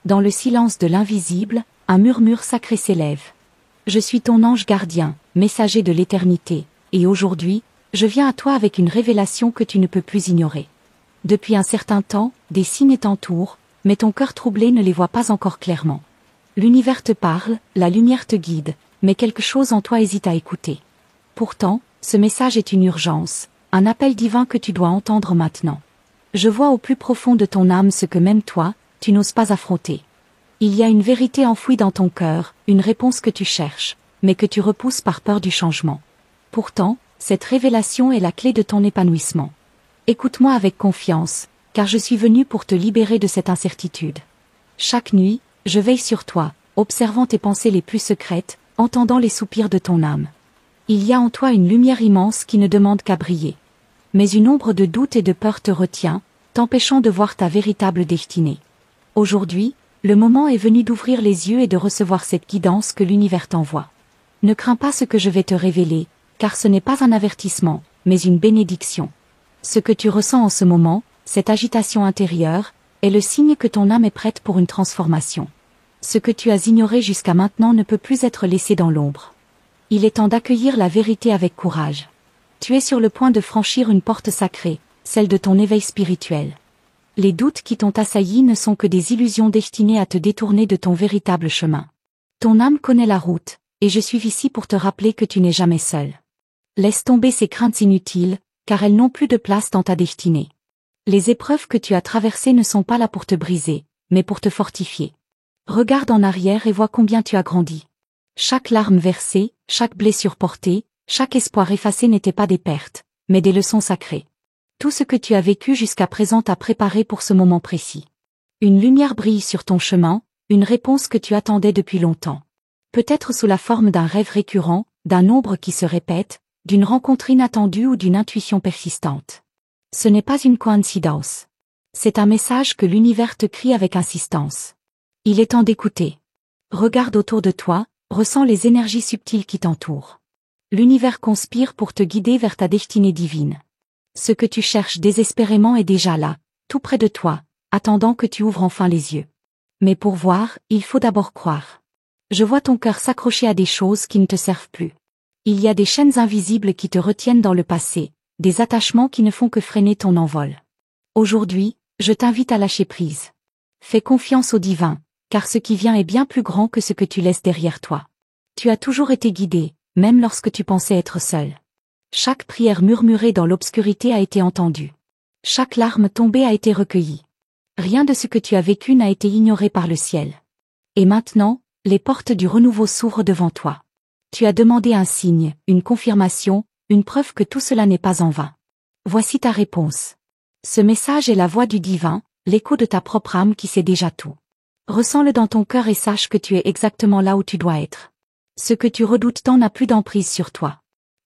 dans le silence de l'invisible, un murmure sacré s'élève. Je suis ton ange gardien, messager de l'éternité, et aujourd'hui, je viens à toi avec une révélation que tu ne peux plus ignorer. Depuis un certain temps, des signes t'entourent, mais ton cœur troublé ne les voit pas encore clairement. L'univers te parle, la lumière te guide, mais quelque chose en toi hésite à écouter. Pourtant, ce message est une urgence, un appel divin que tu dois entendre maintenant. Je vois au plus profond de ton âme ce que même toi, tu n'oses pas affronter. Il y a une vérité enfouie dans ton cœur, une réponse que tu cherches, mais que tu repousses par peur du changement. Pourtant, cette révélation est la clé de ton épanouissement. Écoute-moi avec confiance, car je suis venu pour te libérer de cette incertitude. Chaque nuit, je veille sur toi, observant tes pensées les plus secrètes, entendant les soupirs de ton âme. Il y a en toi une lumière immense qui ne demande qu'à briller. Mais une ombre de doute et de peur te retient, t'empêchant de voir ta véritable destinée. Aujourd'hui, le moment est venu d'ouvrir les yeux et de recevoir cette guidance que l'univers t'envoie. Ne crains pas ce que je vais te révéler, car ce n'est pas un avertissement, mais une bénédiction. Ce que tu ressens en ce moment, cette agitation intérieure, est le signe que ton âme est prête pour une transformation. Ce que tu as ignoré jusqu'à maintenant ne peut plus être laissé dans l'ombre. Il est temps d'accueillir la vérité avec courage. Tu es sur le point de franchir une porte sacrée, celle de ton éveil spirituel. Les doutes qui t'ont assailli ne sont que des illusions destinées à te détourner de ton véritable chemin. Ton âme connaît la route, et je suis ici pour te rappeler que tu n'es jamais seul. Laisse tomber ces craintes inutiles, car elles n'ont plus de place dans ta destinée. Les épreuves que tu as traversées ne sont pas là pour te briser, mais pour te fortifier. Regarde en arrière et vois combien tu as grandi. Chaque larme versée, chaque blessure portée, chaque espoir effacé n'étaient pas des pertes, mais des leçons sacrées. Tout ce que tu as vécu jusqu'à présent t'a préparé pour ce moment précis. Une lumière brille sur ton chemin, une réponse que tu attendais depuis longtemps. Peut-être sous la forme d'un rêve récurrent, d'un ombre qui se répète, d'une rencontre inattendue ou d'une intuition persistante. Ce n'est pas une coïncidence. C'est un message que l'univers te crie avec insistance. Il est temps d'écouter. Regarde autour de toi, ressens les énergies subtiles qui t'entourent. L'univers conspire pour te guider vers ta destinée divine. Ce que tu cherches désespérément est déjà là, tout près de toi, attendant que tu ouvres enfin les yeux. Mais pour voir, il faut d'abord croire. Je vois ton cœur s'accrocher à des choses qui ne te servent plus. Il y a des chaînes invisibles qui te retiennent dans le passé, des attachements qui ne font que freiner ton envol. Aujourd'hui, je t'invite à lâcher prise. Fais confiance au divin, car ce qui vient est bien plus grand que ce que tu laisses derrière toi. Tu as toujours été guidé, même lorsque tu pensais être seul. Chaque prière murmurée dans l'obscurité a été entendue. Chaque larme tombée a été recueillie. Rien de ce que tu as vécu n'a été ignoré par le ciel. Et maintenant, les portes du renouveau s'ouvrent devant toi. Tu as demandé un signe, une confirmation, une preuve que tout cela n'est pas en vain. Voici ta réponse. Ce message est la voix du divin, l'écho de ta propre âme qui sait déjà tout. Ressens-le dans ton cœur et sache que tu es exactement là où tu dois être. Ce que tu redoutes tant n'a plus d'emprise sur toi.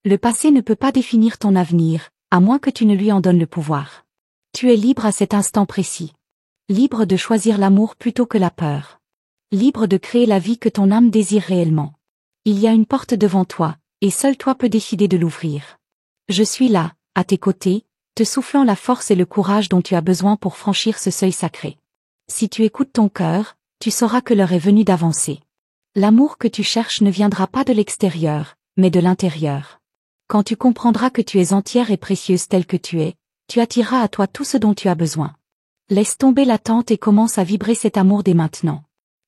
Le passé ne peut pas définir ton avenir, à moins que tu ne lui en donnes le pouvoir. Tu es libre à cet instant précis. Libre de choisir l'amour plutôt que la peur. Libre de créer la vie que ton âme désire réellement. Il y a une porte devant toi, et seul toi peux décider de l'ouvrir. Je suis là, à tes côtés, te soufflant la force et le courage dont tu as besoin pour franchir ce seuil sacré. Si tu écoutes ton cœur, tu sauras que l'heure est venue d'avancer. L'amour que tu cherches ne viendra pas de l'extérieur, mais de l'intérieur. Quand tu comprendras que tu es entière et précieuse telle que tu es, tu attireras à toi tout ce dont tu as besoin. Laisse tomber l'attente et commence à vibrer cet amour dès maintenant.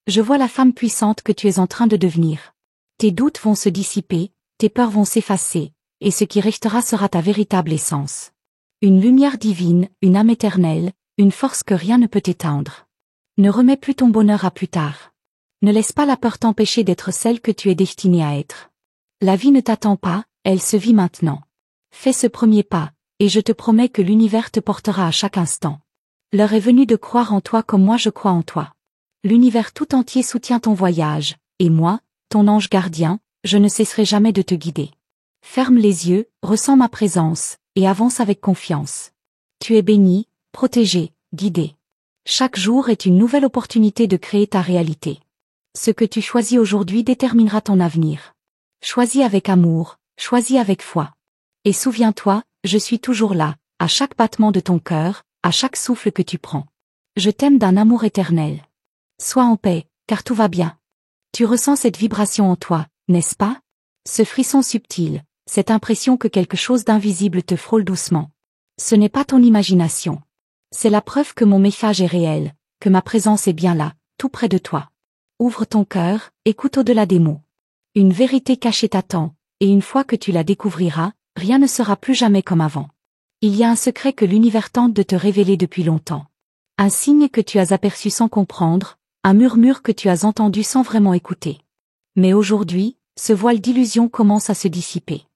Je vois la femme puissante que tu es en train de devenir. Tes doutes vont se dissiper, tes peurs vont s'effacer, et ce qui restera sera ta véritable essence. Une lumière divine, une âme éternelle, une force que rien ne peut éteindre. Ne remets plus ton bonheur à plus tard. Ne laisse pas la peur t'empêcher d'être celle que tu es destinée à être. La vie ne t'attend pas, elle se vit maintenant. Fais ce premier pas, et je te promets que l'univers te portera à chaque instant. L'heure est venue de croire en toi comme moi je crois en toi. L'univers tout entier soutient ton voyage, et moi, ton ange gardien, je ne cesserai jamais de te guider. Ferme les yeux, ressens ma présence, et avance avec confiance. Tu es béni, protégé, guidé. Chaque jour est une nouvelle opportunité de créer ta réalité. Ce que tu choisis aujourd'hui déterminera ton avenir. Choisis avec amour, choisis avec foi. Et souviens-toi, je suis toujours là, à chaque battement de ton cœur, à chaque souffle que tu prends. Je t'aime d'un amour éternel. Sois en paix, car tout va bien. Tu ressens cette vibration en toi, n'est-ce pas? Ce frisson subtil, cette impression que quelque chose d'invisible te frôle doucement. Ce n'est pas ton imagination. C'est la preuve que mon message est réel, que ma présence est bien là, tout près de toi. Ouvre ton cœur, écoute au-delà des mots. Une vérité cachée t'attend, et une fois que tu la découvriras, rien ne sera plus jamais comme avant. Il y a un secret que l'univers tente de te révéler depuis longtemps. Un signe que tu as aperçu sans comprendre, un murmure que tu as entendu sans vraiment écouter. Mais aujourd'hui, ce voile d'illusion commence à se dissiper.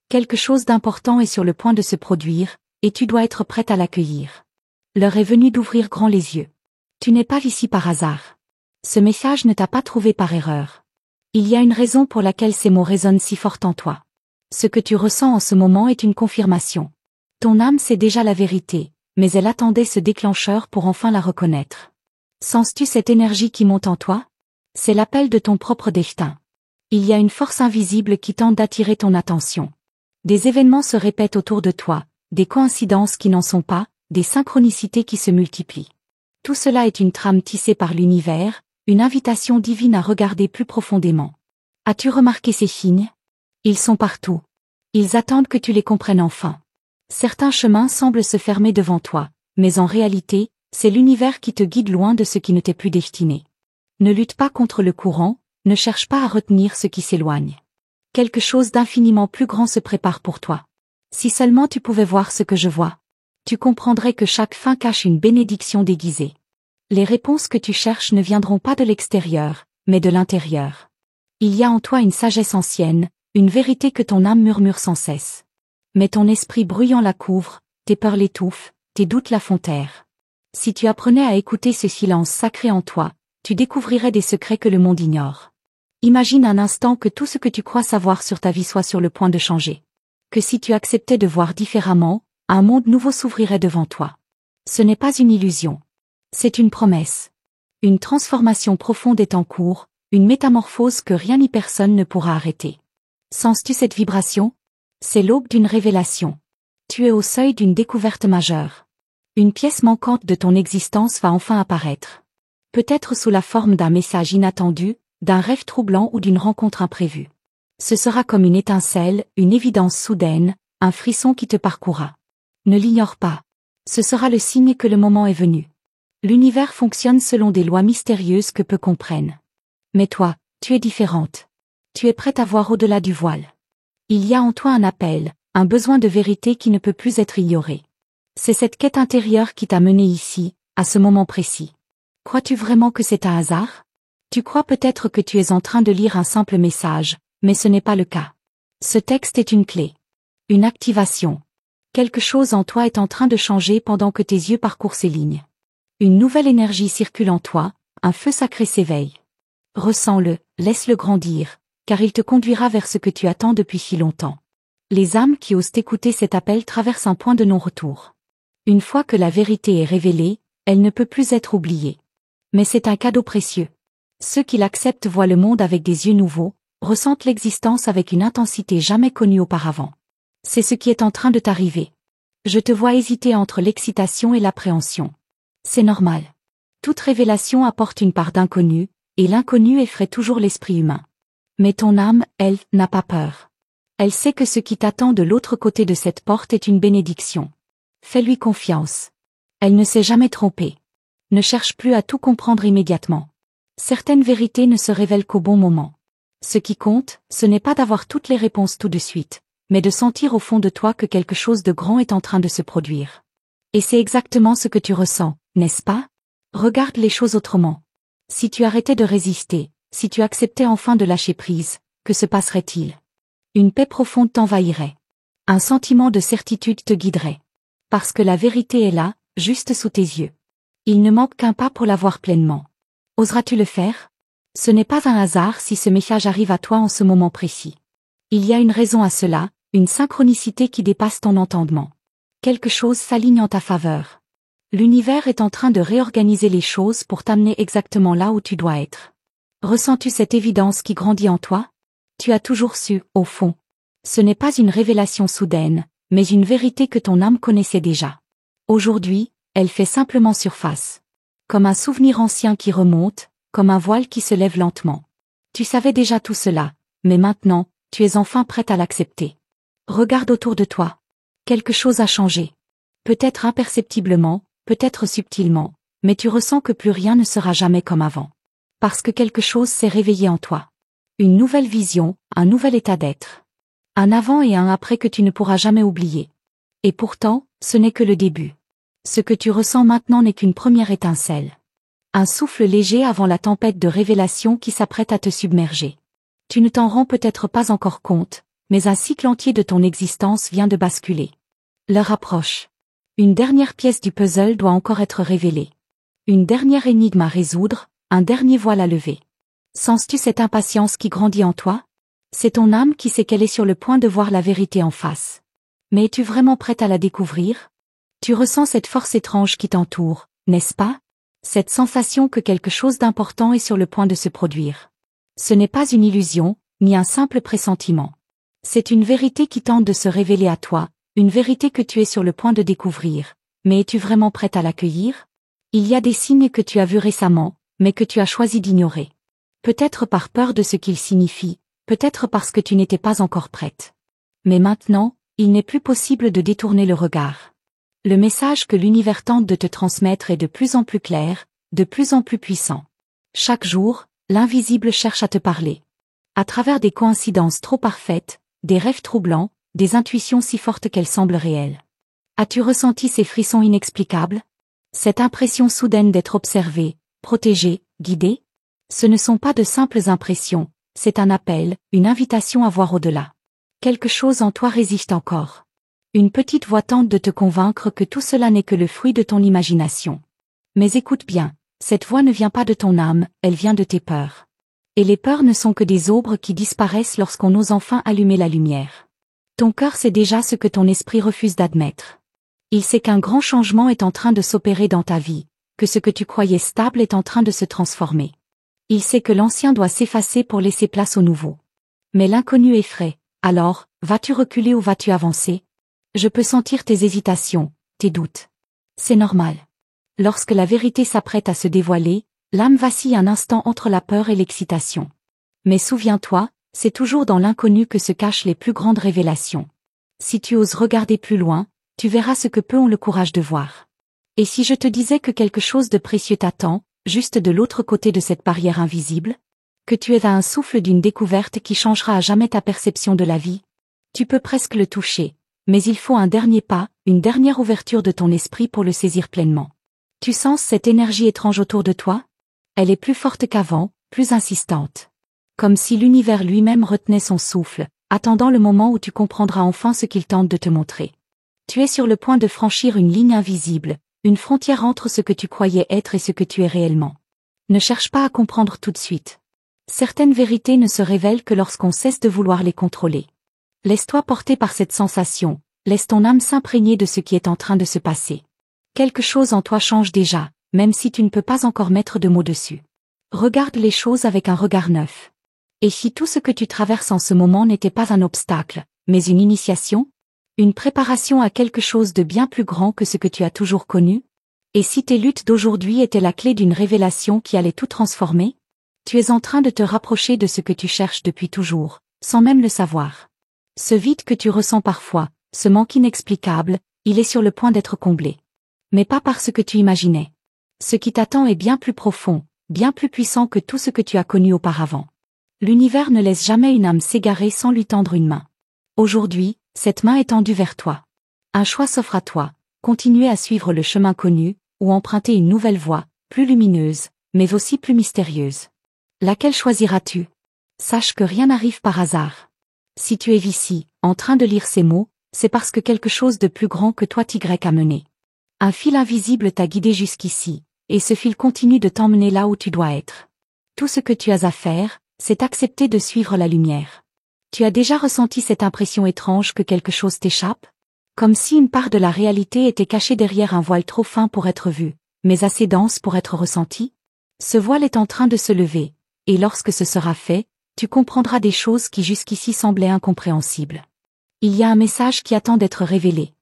Quelque chose d'important est sur le point de se produire, et tu dois être prête à l'accueillir. L'heure est venue d'ouvrir grand les yeux. Tu n'es pas ici par hasard. Ce message ne t'a pas trouvé par erreur. Il y a une raison pour laquelle ces mots résonnent si fort en toi. Ce que tu ressens en ce moment est une confirmation. Ton âme sait déjà la vérité, mais elle attendait ce déclencheur pour enfin la reconnaître. Sens-tu cette énergie qui monte en toi? C'est l'appel de ton propre destin. Il y a une force invisible qui tente d'attirer ton attention. Des événements se répètent autour de toi, des coïncidences qui n'en sont pas, des synchronicités qui se multiplient. Tout cela est une trame tissée par l'univers, une invitation divine à regarder plus profondément. As-tu remarqué ces signes? Ils sont partout. Ils attendent que tu les comprennes enfin. Certains chemins semblent se fermer devant toi, mais en réalité, c'est l'univers qui te guide loin de ce qui ne t'est plus destiné. Ne lutte pas contre le courant, ne cherche pas à retenir ce qui s'éloigne. Quelque chose d'infiniment plus grand se prépare pour toi. Si seulement tu pouvais voir ce que je vois, tu comprendrais que chaque fin cache une bénédiction déguisée. Les réponses que tu cherches ne viendront pas de l'extérieur, mais de l'intérieur. Il y a en toi une sagesse ancienne, une vérité que ton âme murmure sans cesse. Mais ton esprit bruyant la couvre, tes peurs l'étouffent, tes doutes la font taire. Si tu apprenais à écouter ce silence sacré en toi, tu découvrirais des secrets que le monde ignore. Imagine un instant que tout ce que tu crois savoir sur ta vie soit sur le point de changer. Que si tu acceptais de voir différemment, un monde nouveau s'ouvrirait devant toi. Ce n'est pas une illusion. C'est une promesse. Une transformation profonde est en cours, une métamorphose que rien ni personne ne pourra arrêter. Sens-tu cette vibration? C'est l'aube d'une révélation. Tu es au seuil d'une découverte majeure. Une pièce manquante de ton existence va enfin apparaître. Peut-être sous la forme d'un message inattendu, d'un rêve troublant ou d'une rencontre imprévue. Ce sera comme une étincelle, une évidence soudaine, un frisson qui te parcourra. Ne l'ignore pas. Ce sera le signe que le moment est venu. L'univers fonctionne selon des lois mystérieuses que peu comprennent. Mais toi, tu es différente. Tu es prête à voir au-delà du voile. Il y a en toi un appel, un besoin de vérité qui ne peut plus être ignoré. C'est cette quête intérieure qui t'a mené ici, à ce moment précis. Crois-tu vraiment que c'est un hasard? Tu crois peut-être que tu es en train de lire un simple message, mais ce n'est pas le cas. Ce texte est une clé. Une activation. Quelque chose en toi est en train de changer pendant que tes yeux parcourent ces lignes. Une nouvelle énergie circule en toi, un feu sacré s'éveille. Ressens-le, laisse-le grandir, car il te conduira vers ce que tu attends depuis si longtemps. Les âmes qui osent écouter cet appel traversent un point de non-retour. Une fois que la vérité est révélée, elle ne peut plus être oubliée. Mais c'est un cadeau précieux. Ceux qui l'acceptent voient le monde avec des yeux nouveaux, ressentent l'existence avec une intensité jamais connue auparavant. C'est ce qui est en train de t'arriver. Je te vois hésiter entre l'excitation et l'appréhension. C'est normal. Toute révélation apporte une part d'inconnu, et l'inconnu effraie toujours l'esprit humain. Mais ton âme, elle, n'a pas peur. Elle sait que ce qui t'attend de l'autre côté de cette porte est une bénédiction. Fais-lui confiance. Elle ne s'est jamais trompée. Ne cherche plus à tout comprendre immédiatement. Certaines vérités ne se révèlent qu'au bon moment. Ce qui compte, ce n'est pas d'avoir toutes les réponses tout de suite, mais de sentir au fond de toi que quelque chose de grand est en train de se produire. Et c'est exactement ce que tu ressens, n'est-ce pas? Regarde les choses autrement. Si tu arrêtais de résister, si tu acceptais enfin de lâcher prise, que se passerait-il? Une paix profonde t'envahirait. Un sentiment de certitude te guiderait. Parce que la vérité est là, juste sous tes yeux. Il ne manque qu'un pas pour la voir pleinement. Oseras-tu le faire? Ce n'est pas un hasard si ce message arrive à toi en ce moment précis. Il y a une raison à cela, une synchronicité qui dépasse ton entendement. Quelque chose s'aligne en ta faveur. L'univers est en train de réorganiser les choses pour t'amener exactement là où tu dois être. Ressens-tu cette évidence qui grandit en toi? Tu as toujours su, au fond. Ce n'est pas une révélation soudaine, mais une vérité que ton âme connaissait déjà. Aujourd'hui, elle fait simplement surface. Comme un souvenir ancien qui remonte, comme un voile qui se lève lentement. Tu savais déjà tout cela, mais maintenant, tu es enfin prête à l'accepter. Regarde autour de toi. Quelque chose a changé. Peut-être imperceptiblement, peut-être subtilement, mais tu ressens que plus rien ne sera jamais comme avant. Parce que quelque chose s'est réveillé en toi. Une nouvelle vision, un nouvel état d'être. Un avant et un après que tu ne pourras jamais oublier. Et pourtant, ce n'est que le début. Ce que tu ressens maintenant n'est qu'une première étincelle. Un souffle léger avant la tempête de révélation qui s'apprête à te submerger. Tu ne t'en rends peut-être pas encore compte, mais un cycle entier de ton existence vient de basculer. L'heure approche. Une dernière pièce du puzzle doit encore être révélée. Une dernière énigme à résoudre, un dernier voile à lever. Sens-tu cette impatience qui grandit en toi? C'est ton âme qui sait qu'elle est sur le point de voir la vérité en face. Mais es-tu vraiment prête à la découvrir? Tu ressens cette force étrange qui t'entoure, n'est-ce pas? Cette sensation que quelque chose d'important est sur le point de se produire. Ce n'est pas une illusion, ni un simple pressentiment. C'est une vérité qui tente de se révéler à toi, une vérité que tu es sur le point de découvrir. Mais es-tu vraiment prête à l'accueillir? Il y a des signes que tu as vus récemment, mais que tu as choisi d'ignorer. Peut-être par peur de ce qu'ils signifient, peut-être parce que tu n'étais pas encore prête. Mais maintenant, il n'est plus possible de détourner le regard. Le message que l'univers tente de te transmettre est de plus en plus clair, de plus en plus puissant. Chaque jour, l'invisible cherche à te parler. À travers des coïncidences trop parfaites, des rêves troublants, des intuitions si fortes qu'elles semblent réelles. As-tu ressenti ces frissons inexplicables? Cette impression soudaine d'être observé, protégé, guidé? Ce ne sont pas de simples impressions, c'est un appel, une invitation à voir au-delà. Quelque chose en toi résiste encore. Une petite voix tente de te convaincre que tout cela n'est que le fruit de ton imagination. Mais écoute bien, cette voix ne vient pas de ton âme, elle vient de tes peurs. Et les peurs ne sont que des ombres qui disparaissent lorsqu'on ose enfin allumer la lumière. Ton cœur sait déjà ce que ton esprit refuse d'admettre. Il sait qu'un grand changement est en train de s'opérer dans ta vie, que ce que tu croyais stable est en train de se transformer. Il sait que l'ancien doit s'effacer pour laisser place au nouveau. Mais l'inconnu effraie. Alors, vas-tu reculer ou vas-tu avancer? Je peux sentir tes hésitations, tes doutes. C'est normal. Lorsque la vérité s'apprête à se dévoiler, l'âme vacille un instant entre la peur et l'excitation. Mais souviens-toi, c'est toujours dans l'inconnu que se cachent les plus grandes révélations. Si tu oses regarder plus loin, tu verras ce que peu ont le courage de voir. Et si je te disais que quelque chose de précieux t'attend, juste de l'autre côté de cette barrière invisible? Que tu es à un souffle d'une découverte qui changera à jamais ta perception de la vie? Tu peux presque le toucher, mais il faut un dernier pas, une dernière ouverture de ton esprit pour le saisir pleinement. Tu sens cette énergie étrange autour de toi? Elle est plus forte qu'avant, plus insistante. Comme si l'univers lui-même retenait son souffle, attendant le moment où tu comprendras enfin ce qu'il tente de te montrer. Tu es sur le point de franchir une ligne invisible, une frontière entre ce que tu croyais être et ce que tu es réellement. Ne cherche pas à comprendre tout de suite. Certaines vérités ne se révèlent que lorsqu'on cesse de vouloir les contrôler. Laisse-toi porter par cette sensation, laisse ton âme s'imprégner de ce qui est en train de se passer. Quelque chose en toi change déjà, même si tu ne peux pas encore mettre de mots dessus. Regarde les choses avec un regard neuf. Et si tout ce que tu traverses en ce moment n'était pas un obstacle, mais une initiation? Une préparation à quelque chose de bien plus grand que ce que tu as toujours connu? Et si tes luttes d'aujourd'hui étaient la clé d'une révélation qui allait tout transformer? Tu es en train de te rapprocher de ce que tu cherches depuis toujours, sans même le savoir. Ce vide que tu ressens parfois, ce manque inexplicable, il est sur le point d'être comblé. Mais pas par ce que tu imaginais. Ce qui t'attend est bien plus profond, bien plus puissant que tout ce que tu as connu auparavant. L'univers ne laisse jamais une âme s'égarer sans lui tendre une main. Aujourd'hui, cette main est tendue vers toi. Un choix s'offre à toi, continuer à suivre le chemin connu, ou emprunter une nouvelle voie, plus lumineuse, mais aussi plus mystérieuse. Laquelle choisiras-tu? Sache que rien n'arrive par hasard. Si tu es ici, en train de lire ces mots, c'est parce que quelque chose de plus grand que toi a mené. Un fil invisible t'a guidé jusqu'ici, et ce fil continue de t'emmener là où tu dois être. Tout ce que tu as à faire, c'est accepter de suivre la lumière. Tu as déjà ressenti cette impression étrange que quelque chose t'échappe? Comme si une part de la réalité était cachée derrière un voile trop fin pour être vu, mais assez dense pour être ressenti? Ce voile est en train de se lever. Et lorsque ce sera fait, tu comprendras des choses qui jusqu'ici semblaient incompréhensibles. Il y a un message qui attend d'être révélé.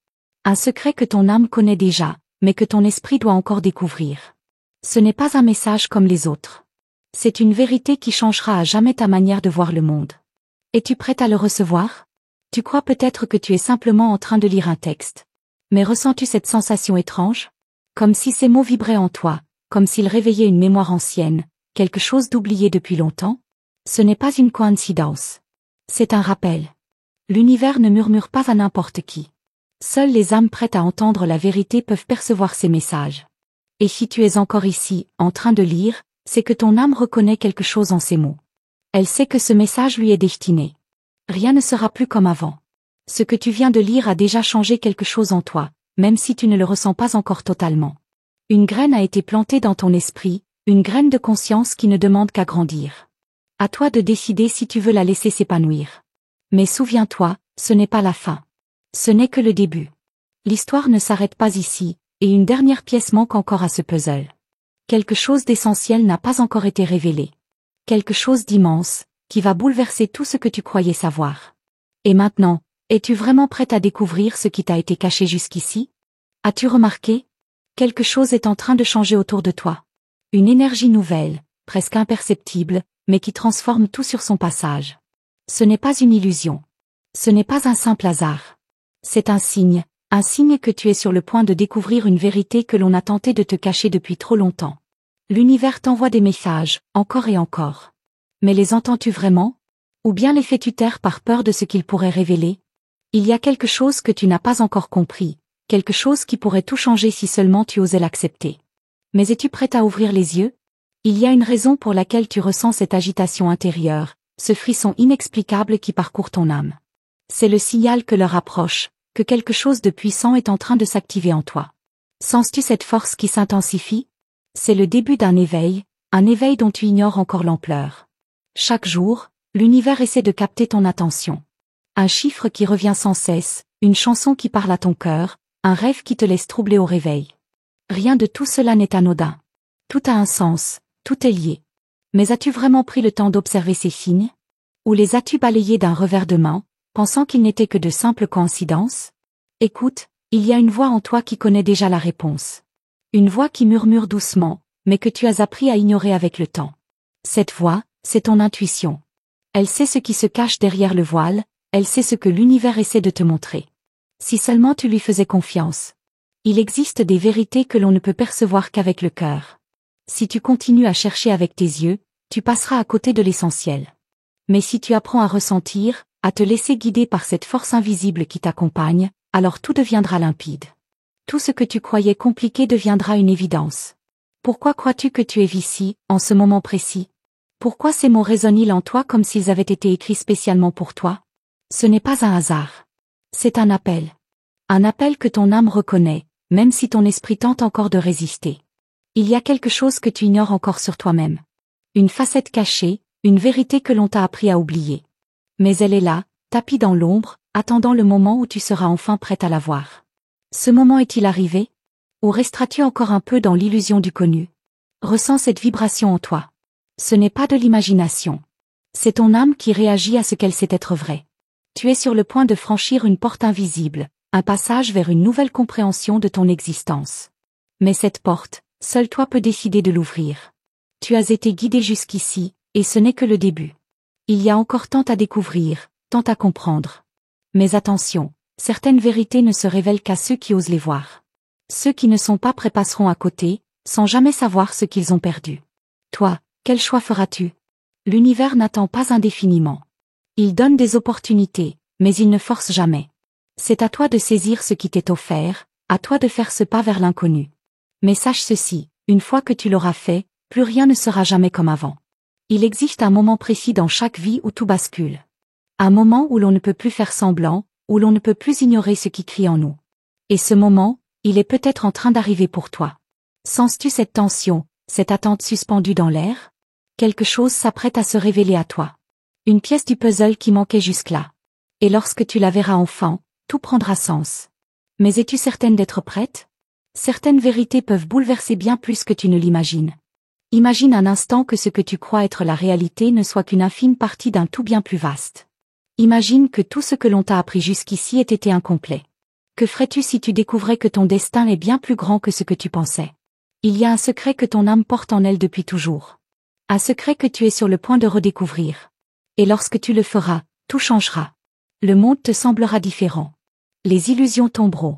Un secret que ton âme connaît déjà, mais que ton esprit doit encore découvrir. Ce n'est pas un message comme les autres. C'est une vérité qui changera à jamais ta manière de voir le monde. Es-tu prête à le recevoir? Tu crois peut-être que tu es simplement en train de lire un texte. Mais ressens-tu cette sensation étrange? Comme si ces mots vibraient en toi, comme s'ils réveillaient une mémoire ancienne, quelque chose d'oublié depuis longtemps? Ce n'est pas une coïncidence. C'est un rappel. L'univers ne murmure pas à n'importe qui. Seules les âmes prêtes à entendre la vérité peuvent percevoir ces messages. Et si tu es encore ici, en train de lire, c'est que ton âme reconnaît quelque chose en ces mots. Elle sait que ce message lui est destiné. Rien ne sera plus comme avant. Ce que tu viens de lire a déjà changé quelque chose en toi, même si tu ne le ressens pas encore totalement. Une graine a été plantée dans ton esprit, une graine de conscience qui ne demande qu'à grandir. À toi de décider si tu veux la laisser s'épanouir. Mais souviens-toi, ce n'est pas la fin. Ce n'est que le début. L'histoire ne s'arrête pas ici, et une dernière pièce manque encore à ce puzzle. Quelque chose d'essentiel n'a pas encore été révélé. Quelque chose d'immense, qui va bouleverser tout ce que tu croyais savoir. Et maintenant, es-tu vraiment prête à découvrir ce qui t'a été caché jusqu'ici? As-tu remarqué? Quelque chose est en train de changer autour de toi. Une énergie nouvelle, presque imperceptible, mais qui transforme tout sur son passage. Ce n'est pas une illusion. Ce n'est pas un simple hasard. C'est un signe que tu es sur le point de découvrir une vérité que l'on a tenté de te cacher depuis trop longtemps. L'univers t'envoie des messages, encore et encore. Mais les entends-tu vraiment? Ou bien les fais-tu taire par peur de ce qu'ils pourraient révéler? Il y a quelque chose que tu n'as pas encore compris, quelque chose qui pourrait tout changer si seulement tu osais l'accepter. Mais es-tu prête à ouvrir les yeux? Il y a une raison pour laquelle tu ressens cette agitation intérieure, ce frisson inexplicable qui parcourt ton âme. C'est le signal que l'heure approche, que quelque chose de puissant est en train de s'activer en toi. Sens-tu cette force qui s'intensifie? C'est le début d'un éveil, un éveil dont tu ignores encore l'ampleur. Chaque jour, l'univers essaie de capter ton attention. Un chiffre qui revient sans cesse, une chanson qui parle à ton cœur, un rêve qui te laisse troubler au réveil. Rien de tout cela n'est anodin. Tout a un sens, tout est lié. Mais as-tu vraiment pris le temps d'observer ces signes? Ou les as-tu balayés d'un revers de main, pensant qu'ils n'étaient que de simples coïncidences? Écoute, il y a une voix en toi qui connaît déjà la réponse. Une voix qui murmure doucement, mais que tu as appris à ignorer avec le temps. Cette voix, c'est ton intuition. Elle sait ce qui se cache derrière le voile, elle sait ce que l'univers essaie de te montrer. Si seulement tu lui faisais confiance. Il existe des vérités que l'on ne peut percevoir qu'avec le cœur. Si tu continues à chercher avec tes yeux, tu passeras à côté de l'essentiel. Mais si tu apprends à ressentir, à te laisser guider par cette force invisible qui t'accompagne, alors tout deviendra limpide. Tout ce que tu croyais compliqué deviendra une évidence. Pourquoi crois-tu que tu es ici, en ce moment précis? Pourquoi ces mots résonnent-ils en toi comme s'ils avaient été écrits spécialement pour toi? Ce n'est pas un hasard. C'est un appel. Un appel que ton âme reconnaît, même si ton esprit tente encore de résister. Il y a quelque chose que tu ignores encore sur toi-même. Une facette cachée, une vérité que l'on t'a appris à oublier. Mais elle est là, tapie dans l'ombre, attendant le moment où tu seras enfin prête à la voir. Ce moment est-il arrivé? Ou resteras-tu encore un peu dans l'illusion du connu? Ressens cette vibration en toi. Ce n'est pas de l'imagination. C'est ton âme qui réagit à ce qu'elle sait être vrai. Tu es sur le point de franchir une porte invisible, un passage vers une nouvelle compréhension de ton existence. Mais cette porte, seul toi peux décider de l'ouvrir. Tu as été guidé jusqu'ici, et ce n'est que le début. Il y a encore tant à découvrir, tant à comprendre. Mais attention, certaines vérités ne se révèlent qu'à ceux qui osent les voir. Ceux qui ne sont pas prêts passeront à côté, sans jamais savoir ce qu'ils ont perdu. Toi, quel choix feras-tu? L'univers n'attend pas indéfiniment. Il donne des opportunités, mais il ne force jamais. C'est à toi de saisir ce qui t'est offert, à toi de faire ce pas vers l'inconnu. Mais sache ceci, une fois que tu l'auras fait, plus rien ne sera jamais comme avant. Il existe un moment précis dans chaque vie où tout bascule. Un moment où l'on ne peut plus faire semblant, où l'on ne peut plus ignorer ce qui crie en nous. Et ce moment, il est peut-être en train d'arriver pour toi. Sens-tu cette tension, cette attente suspendue dans l'air? Quelque chose s'apprête à se révéler à toi. Une pièce du puzzle qui manquait jusque-là. Et lorsque tu la verras enfin, tout prendra sens. Mais es-tu certaine d'être prête? Certaines vérités peuvent bouleverser bien plus que tu ne l'imagines. Imagine un instant que ce que tu crois être la réalité ne soit qu'une infime partie d'un tout bien plus vaste. Imagine que tout ce que l'on t'a appris jusqu'ici ait été incomplet. Que ferais-tu si tu découvrais que ton destin est bien plus grand que ce que tu pensais? Il y a un secret que ton âme porte en elle depuis toujours. Un secret que tu es sur le point de redécouvrir. Et lorsque tu le feras, tout changera. Le monde te semblera différent. Les illusions tomberont.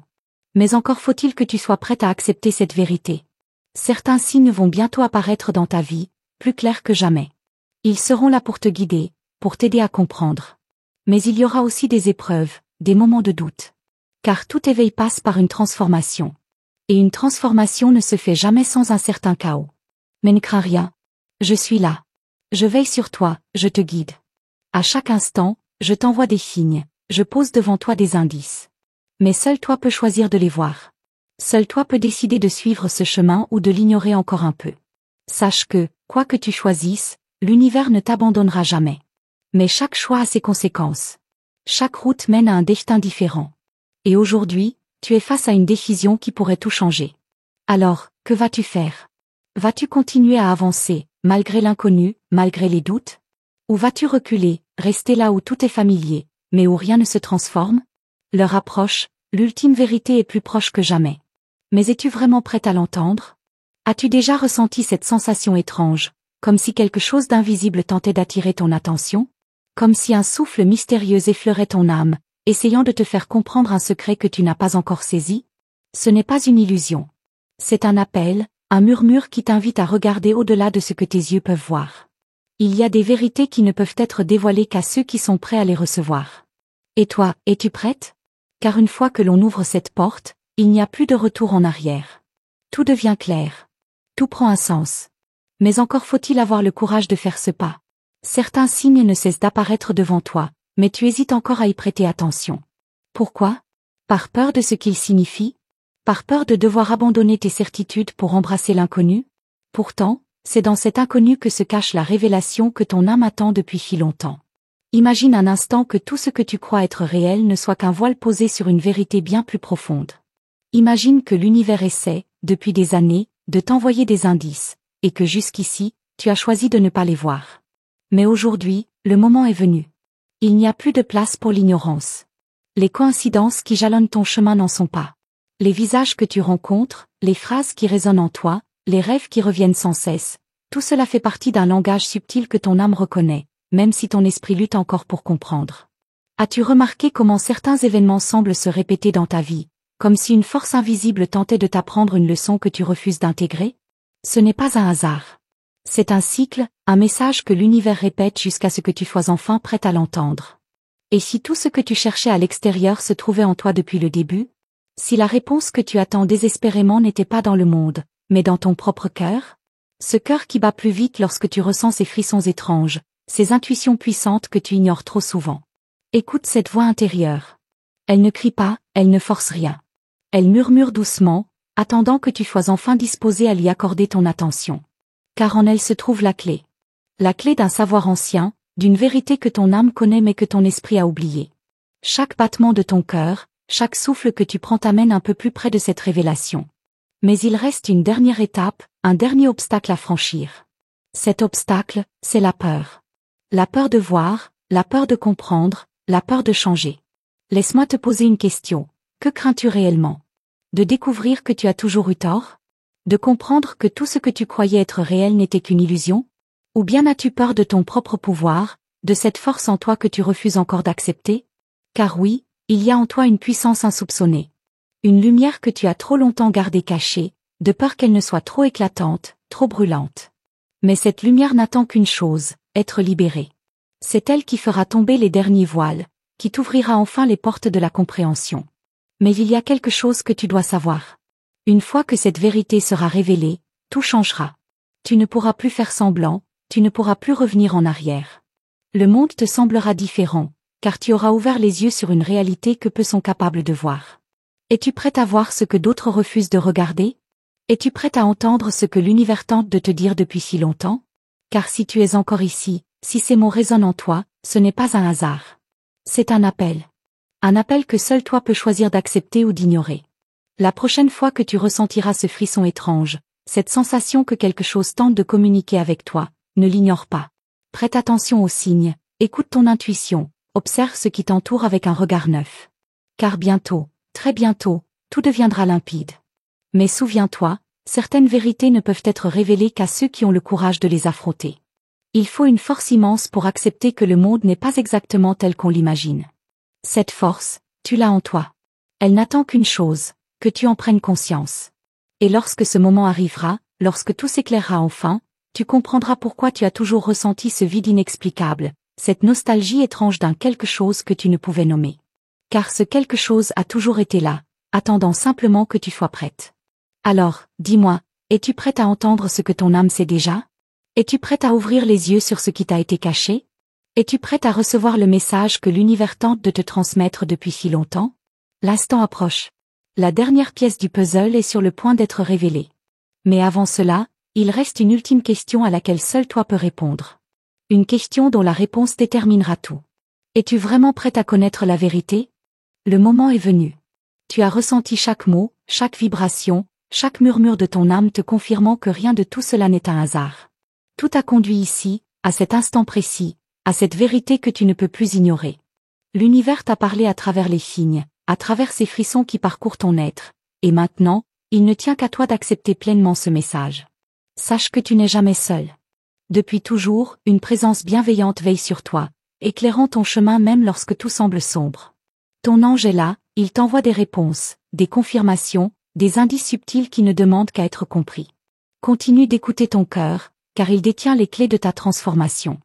Mais encore faut-il que tu sois prête à accepter cette vérité. Certains signes vont bientôt apparaître dans ta vie, plus clairs que jamais. Ils seront là pour te guider, pour t'aider à comprendre. Mais il y aura aussi des épreuves, des moments de doute. Car tout éveil passe par une transformation. Et une transformation ne se fait jamais sans un certain chaos. Mais ne crains rien. Je suis là. Je veille sur toi, je te guide. À chaque instant, je t'envoie des signes, je pose devant toi des indices. Mais seul toi peux choisir de les voir. Seul toi peux décider de suivre ce chemin ou de l'ignorer encore un peu. Sache que, quoi que tu choisisses, l'univers ne t'abandonnera jamais. Mais chaque choix a ses conséquences. Chaque route mène à un destin différent. Et aujourd'hui, tu es face à une décision qui pourrait tout changer. Alors, que vas-tu faire? Vas-tu continuer à avancer, malgré l'inconnu, malgré les doutes? Ou vas-tu reculer, rester là où tout est familier, mais où rien ne se transforme? L'heure approche, l'ultime vérité est plus proche que jamais. Mais es-tu vraiment prête à l'entendre? As-tu déjà ressenti cette sensation étrange, comme si quelque chose d'invisible tentait d'attirer ton attention? Comme si un souffle mystérieux effleurait ton âme, essayant de te faire comprendre un secret que tu n'as pas encore saisi? Ce n'est pas une illusion. C'est un appel, un murmure qui t'invite à regarder au-delà de ce que tes yeux peuvent voir. Il y a des vérités qui ne peuvent être dévoilées qu'à ceux qui sont prêts à les recevoir. Et toi, es-tu prête? Car une fois que l'on ouvre cette porte, il n'y a plus de retour en arrière. Tout devient clair. Tout prend un sens. Mais encore faut-il avoir le courage de faire ce pas. Certains signes ne cessent d'apparaître devant toi, mais tu hésites encore à y prêter attention. Pourquoi? Par peur de ce qu'ils signifient? Par peur de devoir abandonner tes certitudes pour embrasser l'inconnu? Pourtant, c'est dans cet inconnu que se cache la révélation que ton âme attend depuis si longtemps. Imagine un instant que tout ce que tu crois être réel ne soit qu'un voile posé sur une vérité bien plus profonde. Imagine que l'univers essaie, depuis des années, de t'envoyer des indices, et que jusqu'ici, tu as choisi de ne pas les voir. Mais aujourd'hui, le moment est venu. Il n'y a plus de place pour l'ignorance. Les coïncidences qui jalonnent ton chemin n'en sont pas. Les visages que tu rencontres, les phrases qui résonnent en toi, les rêves qui reviennent sans cesse, tout cela fait partie d'un langage subtil que ton âme reconnaît, même si ton esprit lutte encore pour comprendre. As-tu remarqué comment certains événements semblent se répéter dans ta vie, comme si une force invisible tentait de t'apprendre une leçon que tu refuses d'intégrer? Ce n'est pas un hasard. C'est un cycle, un message que l'univers répète jusqu'à ce que tu sois enfin prête à l'entendre. Et si tout ce que tu cherchais à l'extérieur se trouvait en toi depuis le début? Si la réponse que tu attends désespérément n'était pas dans le monde, mais dans ton propre cœur? Ce cœur qui bat plus vite lorsque tu ressens ces frissons étranges, ces intuitions puissantes que tu ignores trop souvent. Écoute cette voix intérieure. Elle ne crie pas, elle ne force rien. Elle murmure doucement, attendant que tu sois enfin disposé à lui accorder ton attention. Car en elle se trouve la clé. La clé d'un savoir ancien, d'une vérité que ton âme connaît mais que ton esprit a oubliée. Chaque battement de ton cœur, chaque souffle que tu prends t'amène un peu plus près de cette révélation. Mais il reste une dernière étape, un dernier obstacle à franchir. Cet obstacle, c'est la peur. La peur de voir, la peur de comprendre, la peur de changer. Laisse-moi te poser une question. Que crains-tu réellement? De découvrir que tu as toujours eu tort? De comprendre que tout ce que tu croyais être réel n'était qu'une illusion? Ou bien as-tu peur de ton propre pouvoir, de cette force en toi que tu refuses encore d'accepter? Car oui, il y a en toi une puissance insoupçonnée. Une lumière que tu as trop longtemps gardée cachée, de peur qu'elle ne soit trop éclatante, trop brûlante. Mais cette lumière n'attend qu'une chose, être libérée. C'est elle qui fera tomber les derniers voiles, qui t'ouvrira enfin les portes de la compréhension. Mais il y a quelque chose que tu dois savoir. Une fois que cette vérité sera révélée, tout changera. Tu ne pourras plus faire semblant, tu ne pourras plus revenir en arrière. Le monde te semblera différent, car tu auras ouvert les yeux sur une réalité que peu sont capables de voir. Es-tu prête à voir ce que d'autres refusent de regarder? Es-tu prête à entendre ce que l'univers tente de te dire depuis si longtemps? Car si tu es encore ici, si ces mots résonnent en toi, ce n'est pas un hasard. C'est un appel. Un appel que seul toi peux choisir d'accepter ou d'ignorer. La prochaine fois que tu ressentiras ce frisson étrange, cette sensation que quelque chose tente de communiquer avec toi, ne l'ignore pas. Prête attention aux signes, écoute ton intuition, observe ce qui t'entoure avec un regard neuf. Car bientôt, très bientôt, tout deviendra limpide. Mais souviens-toi, certaines vérités ne peuvent être révélées qu'à ceux qui ont le courage de les affronter. Il faut une force immense pour accepter que le monde n'est pas exactement tel qu'on l'imagine. Cette force, tu l'as en toi. Elle n'attend qu'une chose, que tu en prennes conscience. Et lorsque ce moment arrivera, lorsque tout s'éclairera enfin, tu comprendras pourquoi tu as toujours ressenti ce vide inexplicable, cette nostalgie étrange d'un quelque chose que tu ne pouvais nommer. Car ce quelque chose a toujours été là, attendant simplement que tu sois prête. Alors, dis-moi, es-tu prête à entendre ce que ton âme sait déjà? Es-tu prête à ouvrir les yeux sur ce qui t'a été caché? Es-tu prête à recevoir le message que l'univers tente de te transmettre depuis si longtemps? L'instant approche. La dernière pièce du puzzle est sur le point d'être révélée. Mais avant cela, il reste une ultime question à laquelle seul toi peux répondre. Une question dont la réponse déterminera tout. Es-tu vraiment prête à connaître la vérité? Le moment est venu. Tu as ressenti chaque mot, chaque vibration, chaque murmure de ton âme te confirmant que rien de tout cela n'est un hasard. Tout a conduit ici, à cet instant précis, à cette vérité que tu ne peux plus ignorer. L'univers t'a parlé à travers les signes, à travers ces frissons qui parcourent ton être, et maintenant, il ne tient qu'à toi d'accepter pleinement ce message. Sache que tu n'es jamais seul. Depuis toujours, une présence bienveillante veille sur toi, éclairant ton chemin même lorsque tout semble sombre. Ton ange est là, il t'envoie des réponses, des confirmations, des indices subtils qui ne demandent qu'à être compris. Continue d'écouter ton cœur, car il détient les clés de ta transformation.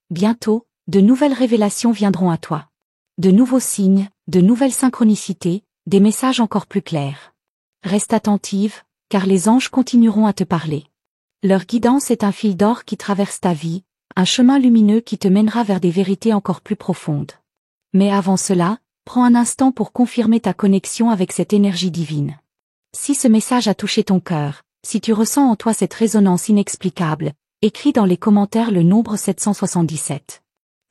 Bientôt, de nouvelles révélations viendront à toi. De nouveaux signes, de nouvelles synchronicités, des messages encore plus clairs. Reste attentive, car les anges continueront à te parler. Leur guidance est un fil d'or qui traverse ta vie, un chemin lumineux qui te mènera vers des vérités encore plus profondes. Mais avant cela, prends un instant pour confirmer ta connexion avec cette énergie divine. Si ce message a touché ton cœur, si tu ressens en toi cette résonance inexplicable, écris dans les commentaires le nombre 777.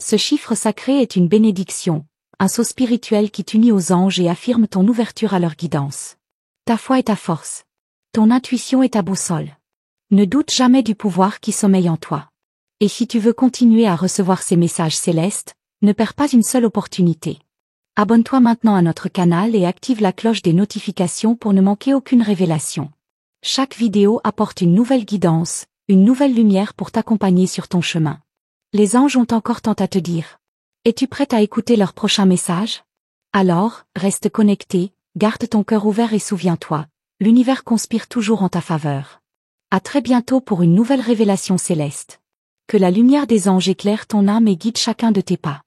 Ce chiffre sacré est une bénédiction, un sceau spirituel qui t'unit aux anges et affirme ton ouverture à leur guidance. Ta foi est ta force. Ton intuition est ta boussole. Ne doute jamais du pouvoir qui sommeille en toi. Et si tu veux continuer à recevoir ces messages célestes, ne perds pas une seule opportunité. Abonne-toi maintenant à notre canal et active la cloche des notifications pour ne manquer aucune révélation. Chaque vidéo apporte une nouvelle guidance, une nouvelle lumière pour t'accompagner sur ton chemin. Les anges ont encore tant à te dire. Es-tu prête à écouter leur prochain message? Alors, reste connecté, garde ton cœur ouvert et souviens-toi, l'univers conspire toujours en ta faveur. À très bientôt pour une nouvelle révélation céleste. Que la lumière des anges éclaire ton âme et guide chacun de tes pas.